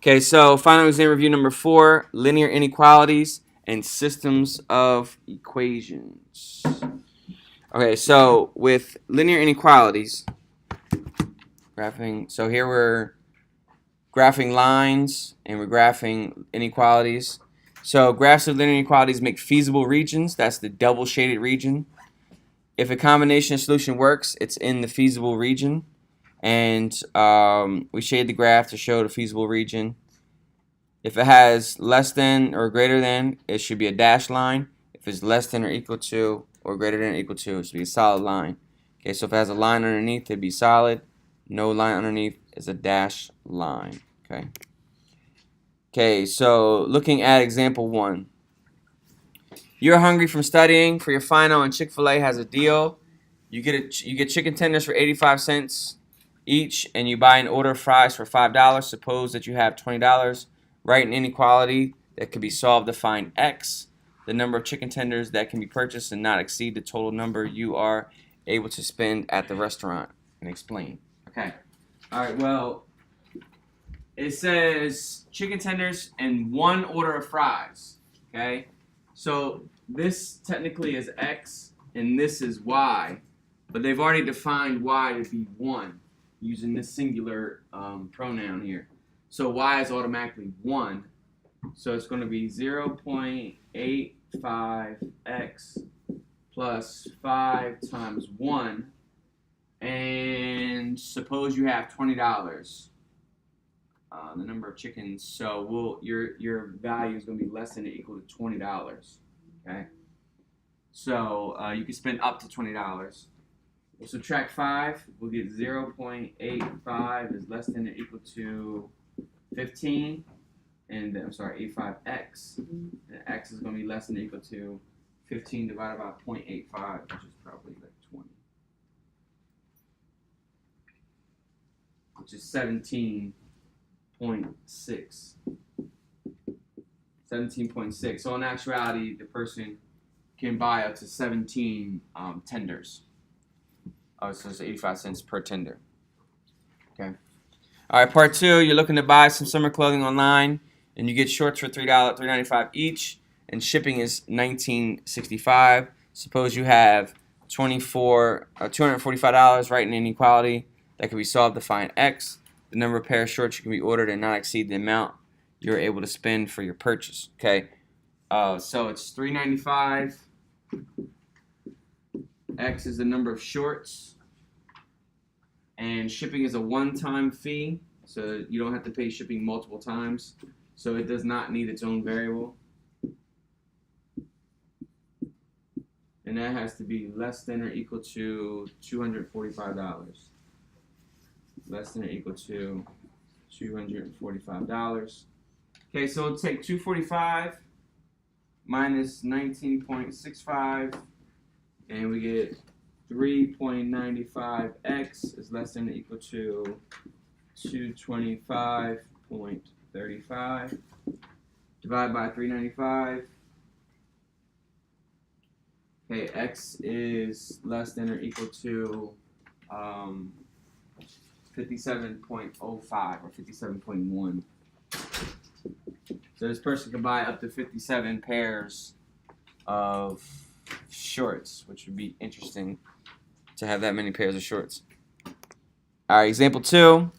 Okay, so final exam review number 4, linear inequalities and systems of equations. Okay, so with linear inequalities, graphing, so here we're graphing lines and we're graphing inequalities. So graphs of linear inequalities make feasible regions. That's the double shaded region. If a combination solution works, it's in the feasible region. And we shade the graph to show the feasible region. If it has less than or greater than, it should be a dashed line. If it's less than or equal to or greater than or equal to, it should be a solid line. Okay, so if it has a line underneath, it'd be solid. No line underneath is a dashed line. Okay. Okay, so looking at example 1. You're hungry from studying for your final, and Chick-fil-A has a deal. You get chicken tenders for 85 cents each, and you buy an order of fries for $5. Suppose that you have $20. Write an inequality that can be solved to find x, the number of chicken tenders that can be purchased and not exceed the total number you are able to spend at the restaurant, and explain. Okay. All right, well, it says chicken tenders and one order of fries. Okay. So this technically is x and this is y, but they've already defined y to be 1 using this singular pronoun here. So y is automatically 1. So it's going to be 0.85x plus 5 times 1. And suppose you have $20. The number of chickens, so your value is going to be less than or equal to $20. Okay, so you can spend up to $20. We'll subtract 5. We'll get 0.85 is less than or equal to 15, and I'm sorry, 85x. And x is going to be less than or equal to 15 divided by 0.85, which is probably like 20, which is 17.6. 17.6. So in actuality, the person can buy up to 17 tenders. Oh, so it's 85 cents per tender. Okay. All right, part 2. You're looking to buy some summer clothing online, and you get shorts for $3.95 each, and shipping is $19.65. Suppose you have $245. Write an inequality that can be solved to find x, the number of pair of shorts you can be ordered and not exceed the amount you're able to spend for your purchase. Okay, so it's $3.95. X is the number of shorts, and shipping is a one-time fee, so you don't have to pay shipping multiple times. So it does not need its own variable, and that has to be less than or equal to $245. Less than or equal to $245. Okay, so we'll take 245 minus 19.65, and we get 3.95x is less than or equal to 225.35. Divide by 395. Okay, x is less than or equal to 57.05 or 57.1. So this person can buy up to 57 pairs of shorts, which would be interesting to have that many pairs of shorts. All right, example 2.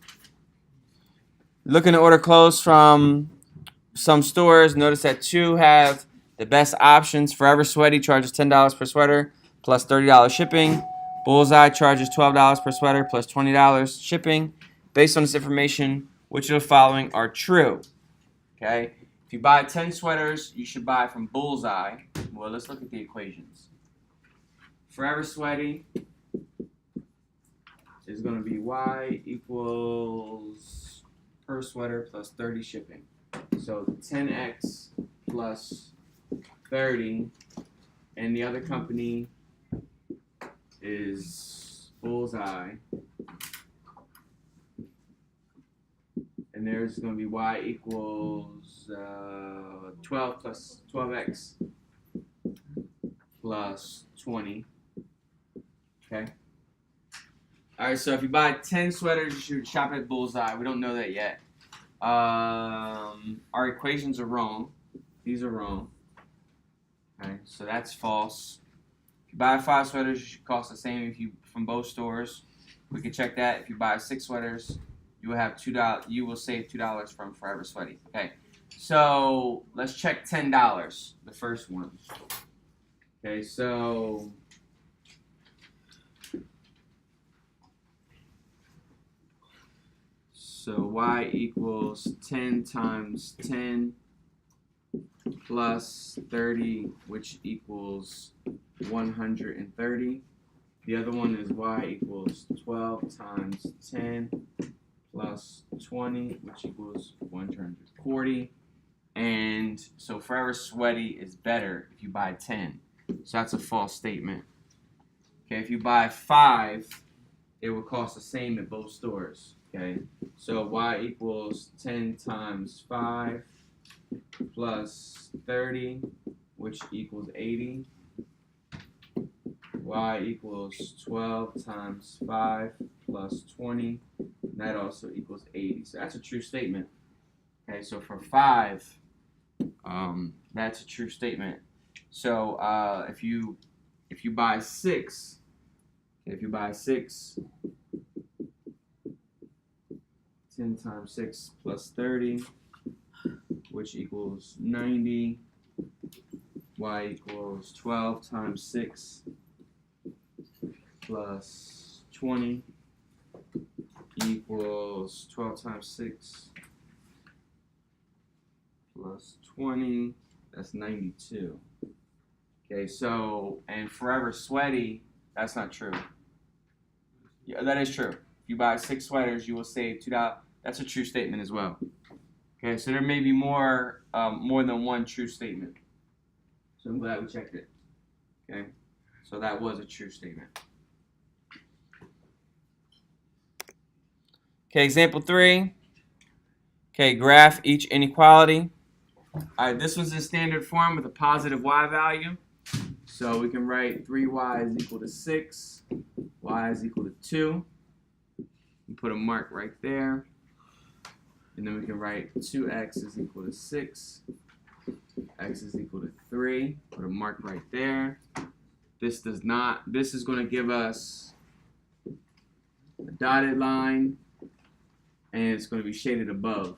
Looking to order clothes from some stores. Notice that 2 have the best options. Forever Sweaty charges $10 per sweater plus $30 shipping. Bullseye charges $12 per sweater plus $20 shipping. Based on this information, which of the following are true? Okay, if you buy 10 sweaters, you should buy from Bullseye. Well, let's look at the equations. Forever Sweaty is going to be y equals per sweater plus 30 shipping. So 10x plus 30, and the other company is Bullseye, and there's going to be y equals 12 plus 12x plus 20. Okay. All right, so if you buy 10 sweaters, you should shop at Bullseye. We don't know that yet. Our equations are wrong. These are wrong. Okay, so that's false. If you buy 5 sweaters, it should cost the same if you from both stores. We can check that. If you buy 6 sweaters, you will have $2. You will save $2 from Forever Sweaty. Okay, so let's check $10. The first one. Okay, so y equals 10 times 10 plus 30, which equals 130. The other one is y equals 12 times 10 plus 20, which equals 140. And so Forever Sweaty is better if you buy 10. So that's a false statement. Okay, if you buy 5, it will cost the same at both stores. Okay, so y equals 10 times 5 plus 30, which equals 80. Y equals 12 times 5 plus 20. That also equals 80. So that's a true statement. Okay, so for 5, that's a true statement. So if you buy 6, if you buy 6, 10 times 6 plus 30, which equals 90. Y equals 12 times 6 plus 20 equals 12 times 6 plus 20. That's 92. Okay, so, and Forever Sweaty, that's not true. Yeah, that is true. If you buy 6 sweaters, you will save $2. That's a true statement as well. Okay, so there may be more than one true statement. So I'm glad we checked it. Okay, so that was a true statement. Okay, example 3. Okay, graph each inequality. All right, this one's in standard form with a positive y value. So we can write 3y is equal to 6, y is equal to 2. And put a mark right there. And then we can write 2x is equal to 6, x is equal to 3. Put a mark right there. This is going to give us a dotted line, and it's going to be shaded above.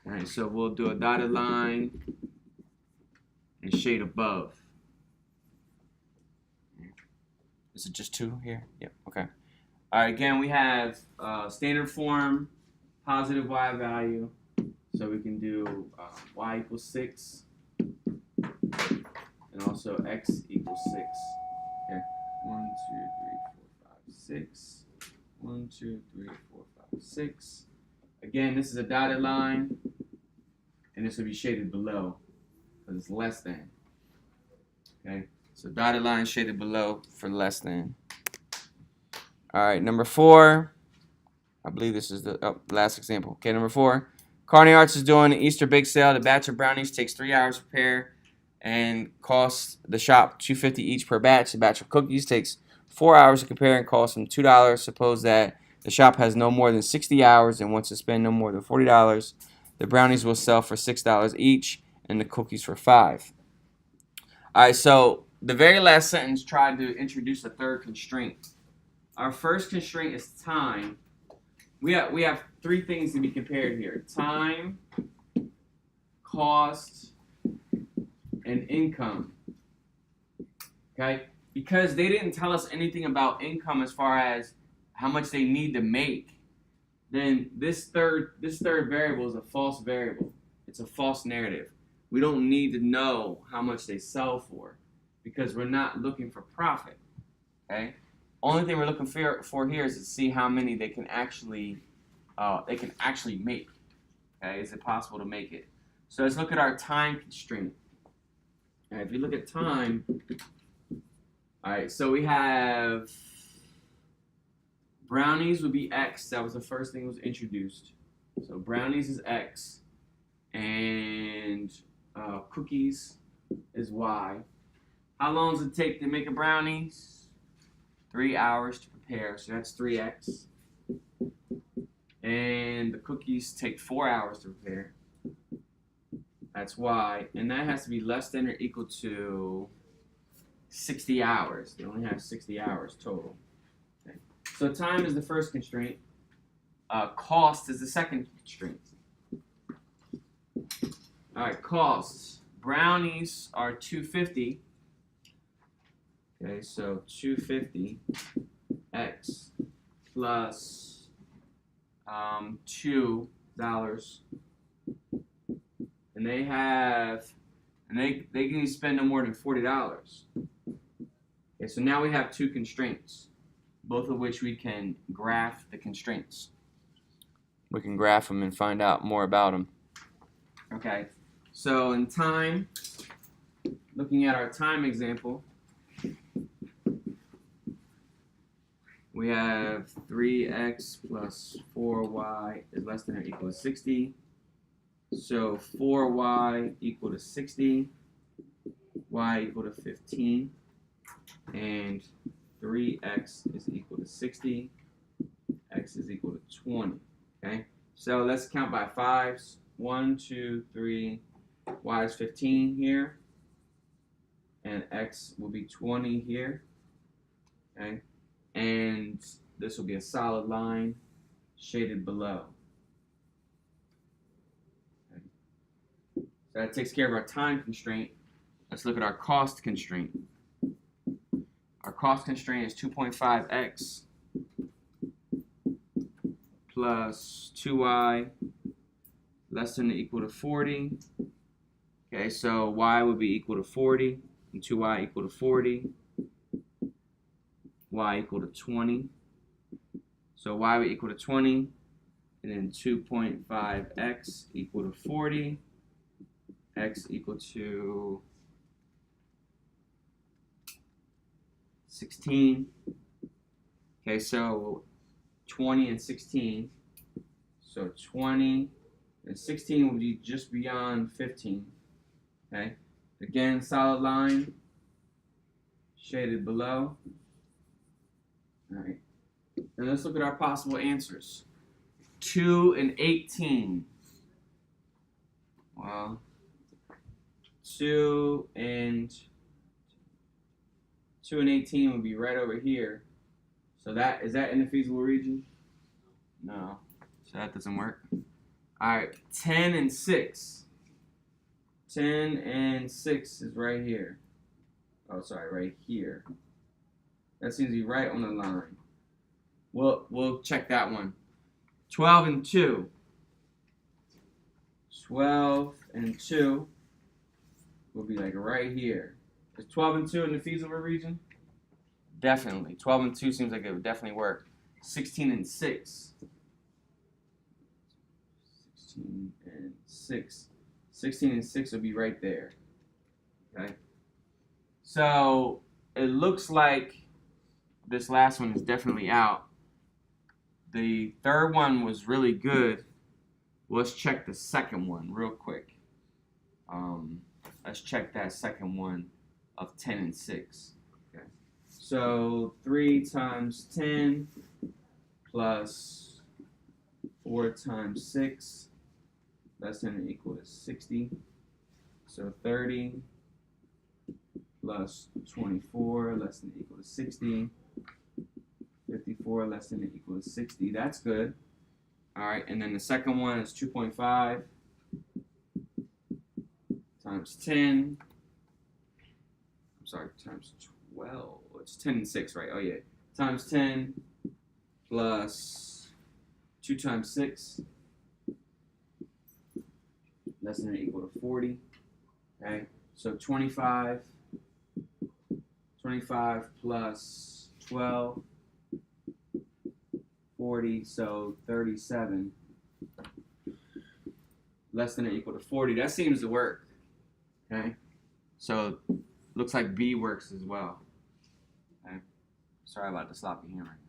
All right, so we'll do a dotted line and shade above. Is it just 2 here? Yep, okay. All right, again, we have standard form, positive y value. So we can do y equals 6, and also x equals 6. Okay, 1, 2, 3, 4, 5, 6. 1, 2, 3, 4, 5, 6. Again, this is a dotted line, and this will be shaded below because it's less than. Okay, so dotted line shaded below for less than. All right, number 4. I believe this is the last example. Okay, number 4. Carney Arts is doing an Easter bake sale. The batch of brownies takes 3 hours to prepare and costs the shop $2.50 each per batch. The batch of cookies takes 4 hours to prepare and costs them $2. Suppose that the shop has no more than 60 hours and wants to spend no more than $40. The brownies will sell for $6 each and the cookies for $5. All right, so the very last sentence tried to introduce a third constraint. Our first constraint is time. We have 3 things to be compared here: time, cost, and income. Okay? Because they didn't tell us anything about income as far as how much they need to make, then this third variable is a false variable. It's a false narrative. We don't need to know how much they sell for because we're not looking for profit. Okay? Only thing we're looking for here is to see how many they can actually make. Okay, is it possible to make it? So let's look at our time constraint. And if you look at time, all right, so we have brownies would be X. That was the first thing that was introduced. So brownies is X, and cookies is Y. How long does it take to make a brownies? 3 hours to prepare, so that's 3x. And the cookies take 4 hours to prepare. That's Y. And that has to be less than or equal to 60 hours. They only have 60 hours total. Okay. So time is the first constraint. Cost is the second constraint. All right, costs. Brownies are $2.50. Okay, so $2.50 x plus $2, and they can spend no more than $40. Okay, so now we have two constraints, both of which we can graph the constraints. We can graph them and find out more about them. Okay, so in time, looking at our time example, we have 3x plus 4y is less than or equal to 60. So 4y equal to 60, y equal to 15, and 3x is equal to 60, x is equal to 20. Okay, so let's count by fives. 1, 2, 3, y is 15 here, and x will be 20 here. Okay, and this will be a solid line shaded below. Okay. So that takes care of our time constraint. Let's look at our cost constraint. Our cost constraint is 2.5x plus 2y less than or equal to 40. Okay, so y would be equal to 40, and 2y equal to 40. Y equal to 20. So y would equal to 20, and then 2.5x equal to 40, x equal to 16. Okay, so 20 and 16. So 20 and 16 will be just beyond 15. Okay, again, solid line shaded below. All right, and let's look at our possible answers. 2 and 18. Well, 2 and 18 would be right over here. So is that in the feasible region? No, so that doesn't work. All right, 10 and 6. 10 and 6 is right here. Oh, sorry, right here. That seems to be right on the line. We'll check that one. 12 and 2. 12 and 2 will be like right here. Is 12 and 2 in the feasible region? Definitely. 12 and 2 seems like it would definitely work. 16 and 6. 16 and 6. 16 and 6 will be right there. Okay. So it looks like this last one is definitely out. The third one was really good. Let's check the second one real quick. Let's check that second one of 10 and 6. Okay. So 3 times 10 plus 4 times 6 less than or equal to 60. So 30 plus 24 less than or equal to 60. 54 less than or equal to 60. That's good. All right, and then the second one is 2.5 times 10. I'm sorry, times 12. It's 10 and 6, right? Oh, yeah. Times 10 plus 2 times 6 less than or equal to 40. Okay, so 25 plus 12. 40, so 37 less than or equal to 40. That seems to work. Okay, so looks like B works as well. Okay, sorry about the sloppy handwriting.